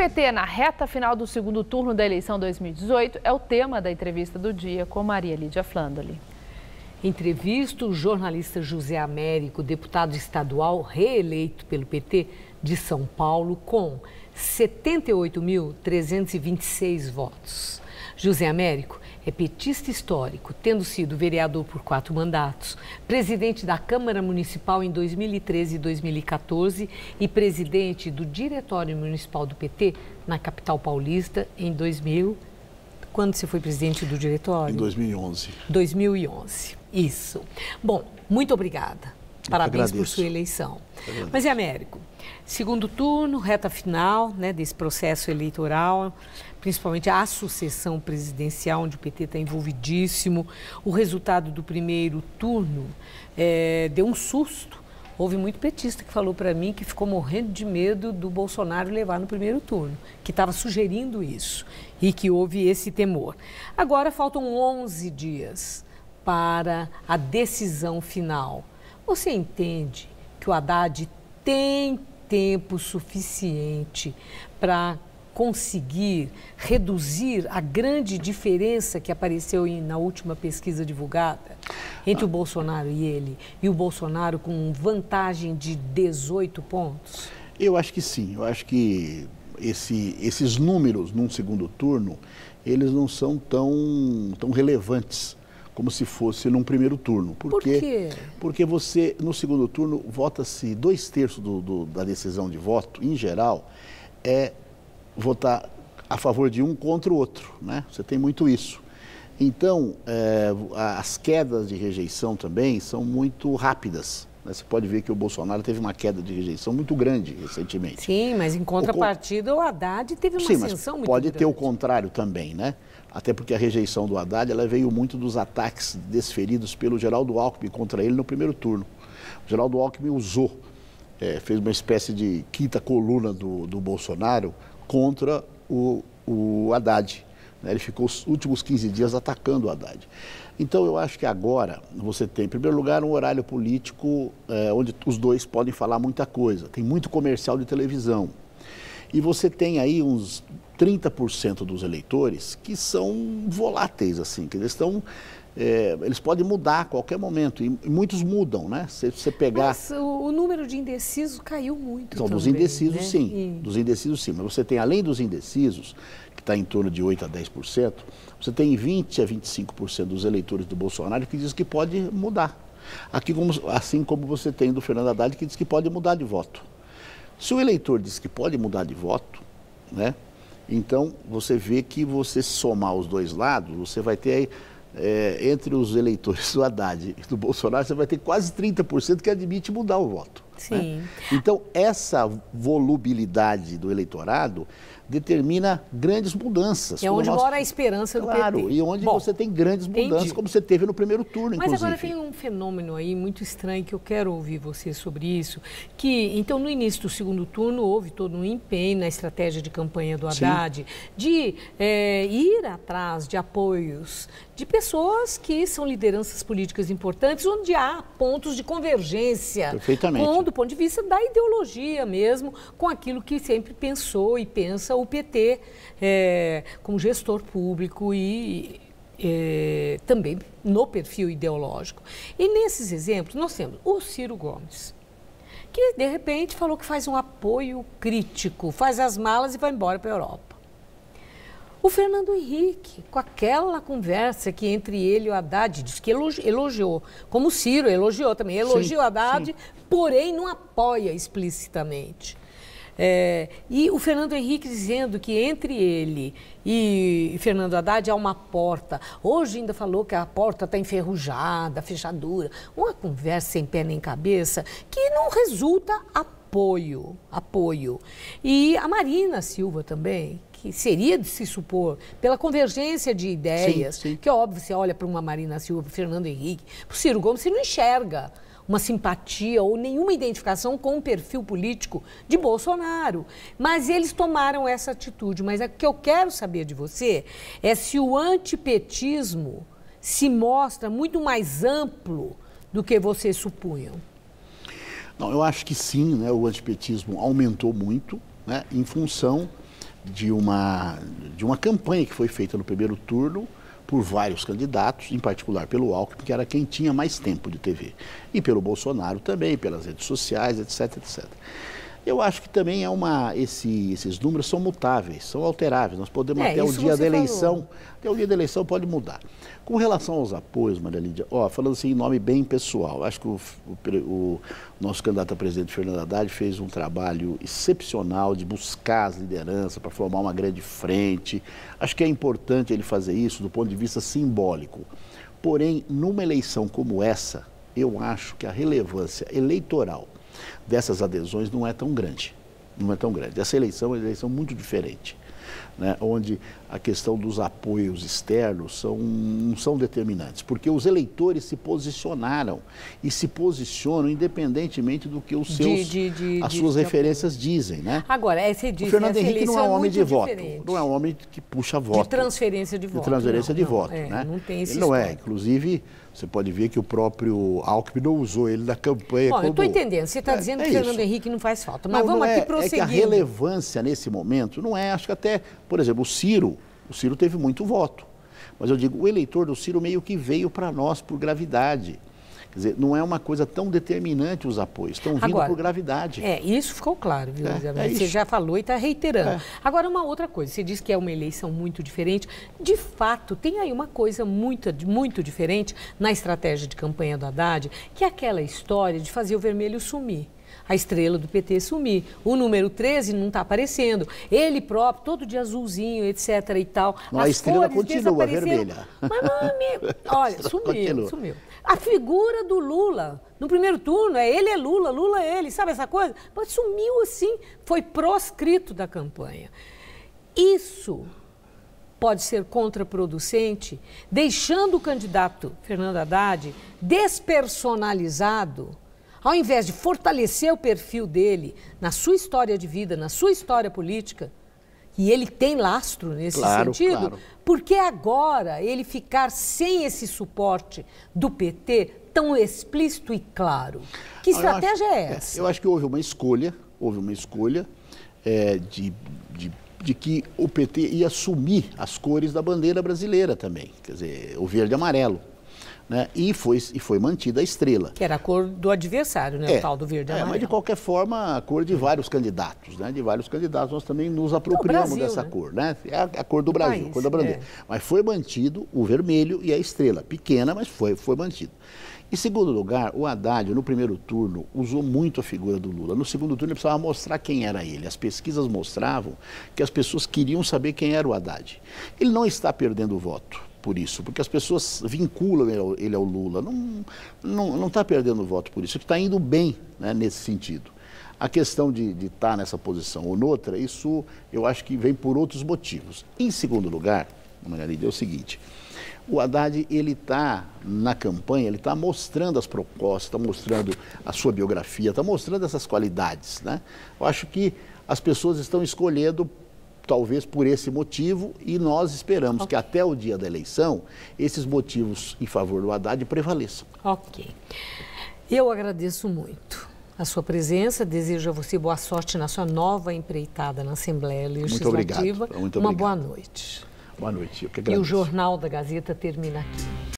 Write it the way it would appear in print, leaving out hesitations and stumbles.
PT na reta final do segundo turno da eleição 2018 é o tema da entrevista do dia com Maria Lídia Flandoli. Entrevista o jornalista José Américo, deputado estadual reeleito pelo PT de São Paulo, com 78.326 votos. José Américo é petista histórico, tendo sido vereador por 4 mandatos, presidente da Câmara Municipal em 2013 e 2014 e presidente do Diretório Municipal do PT na capital paulista em 2000. Quando você foi presidente do diretório? Em 2011. 2011, isso. Bom, muito obrigada. Parabéns por sua eleição. Mas, Américo, segundo turno, reta final, né, desse processo eleitoral, principalmente a sucessão presidencial, onde o PT está envolvidíssimo. O resultado do primeiro turno deu um susto. Houve muito petista que falou para mim que ficou morrendo de medo do Bolsonaro levar no primeiro turno, que estava sugerindo isso e que houve esse temor. Agora faltam 11 dias para a decisão final. Você entende que o Haddad tem tempo suficiente para conseguir reduzir a grande diferença que apareceu na última pesquisa divulgada entre o Bolsonaro e ele, e o Bolsonaro com vantagem de 18 pontos? Eu acho que sim. Eu acho que esses números num segundo turno, eles não são tão relevantes como se fosse num primeiro turno. Por quê? Porque você, no segundo turno, vota-se 2/3 da decisão de voto, em geral, é votar a favor de um contra o outro, né? Você tem muito isso. Então, as quedas de rejeição também são muito rápidas, né? Você pode ver que o Bolsonaro teve uma queda de rejeição muito grande recentemente. Sim, mas em contrapartida o Haddad teve uma ascensão muito grande. Pode ter o contrário também, né? Até porque a rejeição do Haddad, ela veio muito dos ataques desferidos pelo Geraldo Alckmin contra ele no primeiro turno. O Geraldo Alckmin fez uma espécie de quinta coluna do Bolsonaro contra o Haddad. Ele ficou os últimos 15 dias atacando o Haddad. Então, eu acho que agora você tem, em primeiro lugar, um horário político onde os dois podem falar muita coisa. Tem muito comercial de televisão. E você tem aí uns 30% dos eleitores que são voláteis, assim, que eles podem mudar a qualquer momento, e muitos mudam, né? Se você pegar... Mas o número de indecisos caiu muito então, também, dos indecisos, né? sim. Dos indecisos, sim. Mas você tem, além dos indecisos, que está em torno de 8% a 10%, você tem 20% a 25% dos eleitores do Bolsonaro que diz que pode mudar. Assim como você tem do Fernando Haddad, que diz que pode mudar de voto. Se o eleitor diz que pode mudar de voto, né? Então, você vê que você somar os dois lados, você vai ter aí, entre os eleitores do Haddad e do Bolsonaro, você vai ter quase 30% que admite mudar o voto. Sim. Né? Então, essa volubilidade do eleitorado determina grandes mudanças. É onde mora a esperança do PT. Claro, e onde você tem grandes mudanças, como você teve no primeiro turno, inclusive. Mas agora tem um fenômeno aí muito estranho que eu quero ouvir você sobre isso, que, então, no início do segundo turno, houve todo um empenho na estratégia de campanha do Haddad, de ir atrás de apoios de pessoas que são lideranças políticas importantes, onde há pontos de convergência. Perfeitamente. Do ponto de vista da ideologia mesmo, com aquilo que sempre pensou e pensa o PT como gestor público e também no perfil ideológico. E nesses exemplos nós temos o Ciro Gomes, que de repente falou que faz um apoio crítico, faz as malas e vai embora para a Europa. O Fernando Henrique, com aquela conversa que entre ele e o Haddad, diz que elogiou, como o Ciro elogiou também, elogia o Haddad, porém não apoia explicitamente. E o Fernando Henrique dizendo que entre ele e Fernando Haddad há uma porta. Hoje ainda falou que a porta está enferrujada, fechadura. Uma conversa sem pé nem cabeça que não resulta apoio. E a Marina Silva também, que seria de se supor, pela convergência de ideias, que é óbvio, você olha para uma Marina Silva, para o Fernando Henrique, para o Ciro Gomes, você não enxerga uma simpatia ou nenhuma identificação com o perfil político de Bolsonaro. Mas eles tomaram essa atitude. Mas o que eu quero saber de você é se o antipetismo se mostra muito mais amplo do que vocês supunham. Não, eu acho que sim, né? O antipetismo aumentou muito, né? Em função de uma campanha que foi feita no primeiro turno por vários candidatos, em particular pelo Alckmin, que era quem tinha mais tempo de TV, e pelo Bolsonaro também, pelas redes sociais, etc, etc. Eu acho que também esses números são mutáveis, são alteráveis. Nós podemos até o dia da eleição, até o dia da eleição pode mudar. Com relação aos apoios, Maria Lídia, falando assim em nome bem pessoal, acho que o nosso candidato a presidente, Fernando Haddad, fez um trabalho excepcional de buscar as lideranças para formar uma grande frente. Acho que é importante ele fazer isso do ponto de vista simbólico. Porém, numa eleição como essa, eu acho que a relevância eleitoral dessas adesões não é tão grande. Não é tão grande. Essa eleição é uma eleição muito diferente, né? Onde a questão dos apoios externos não são determinantes, porque os eleitores se posicionaram e se posicionam independentemente do que os seus, as suas referências dizem, né? Agora, você diz, o Fernando Henrique não é um homem de voto, diferente. não é um homem que puxa voto. De transferência de voto. De transferência de voto, né? Não tem esse Ele não é, inclusive, você pode ver que o próprio Alckmin não usou ele na campanha. Bom, eu estou entendendo, você está dizendo que Fernando Henrique não faz falta, mas vamos aqui prosseguir. É que a relevância nesse momento não é, acho que até, por exemplo, o Ciro teve muito voto, mas eu digo, o eleitor do Ciro meio que veio para nós por gravidade. Quer dizer, não é uma coisa tão determinante os apoios, estão vindo por gravidade. Isso ficou claro, viu, Isabel? Você já falou e está reiterando. Agora, uma outra coisa, você disse que é uma eleição muito diferente. De fato, tem aí uma coisa muito diferente na estratégia de campanha do Haddad, que é aquela história de fazer o vermelho sumir. A estrela do PT sumir. O número 13 não está aparecendo. Ele próprio, todo de azulzinho, etc. e tal. Não, a estrela continua vermelha. Mas, olha, sumiu. A figura do Lula, no primeiro turno, ele é Lula, Lula é ele, sabe essa coisa? Mas sumiu assim, foi proscrito da campanha. Isso pode ser contraproducente, deixando o candidato Fernando Haddad despersonalizado, ao invés de fortalecer o perfil dele na sua história de vida, na sua história política, e ele tem lastro nesse sentido, porque agora ele ficar sem esse suporte do PT tão explícito e claro? Que estratégia é essa? Eu acho que houve uma escolha de que o PT ia assumir as cores da bandeira brasileira também, quer dizer, o verde e amarelo. Né? E foi mantida a estrela. Que era a cor do adversário, né? O tal do verde e amarelo. Mas de qualquer forma, a cor de vários candidatos, né? De vários candidatos, nós também nos apropriamos dessa cor, né? É a cor do Brasil, a cor da bandeira. Mas foi mantido o vermelho e a estrela. Pequena, mas foi mantido. Em segundo lugar, o Haddad, no primeiro turno, usou muito a figura do Lula. No segundo turno, ele precisava mostrar quem era ele. As pesquisas mostravam que as pessoas queriam saber quem era o Haddad. Ele não está perdendo voto por isso, porque as pessoas vinculam ele ao Lula. Não está perdendo voto por isso. Está indo bem, né, nesse sentido. A questão de estar nessa posição ou noutra, isso eu acho que vem por outros motivos. Em segundo lugar, Maria Lídia, é o seguinte: o Haddad, ele está na campanha, ele está mostrando as propostas, está mostrando a sua biografia, está mostrando essas qualidades, né? Eu acho que as pessoas estão escolhendo talvez por esse motivo, e nós esperamos que até o dia da eleição, esses motivos em favor do Haddad prevaleçam. Ok. Eu agradeço muito a sua presença, desejo a você boa sorte na sua nova empreitada na Assembleia Legislativa. Muito obrigado. Muito obrigado. Uma boa noite. Boa noite. Eu que agradeço. E o Jornal da Gazeta termina aqui.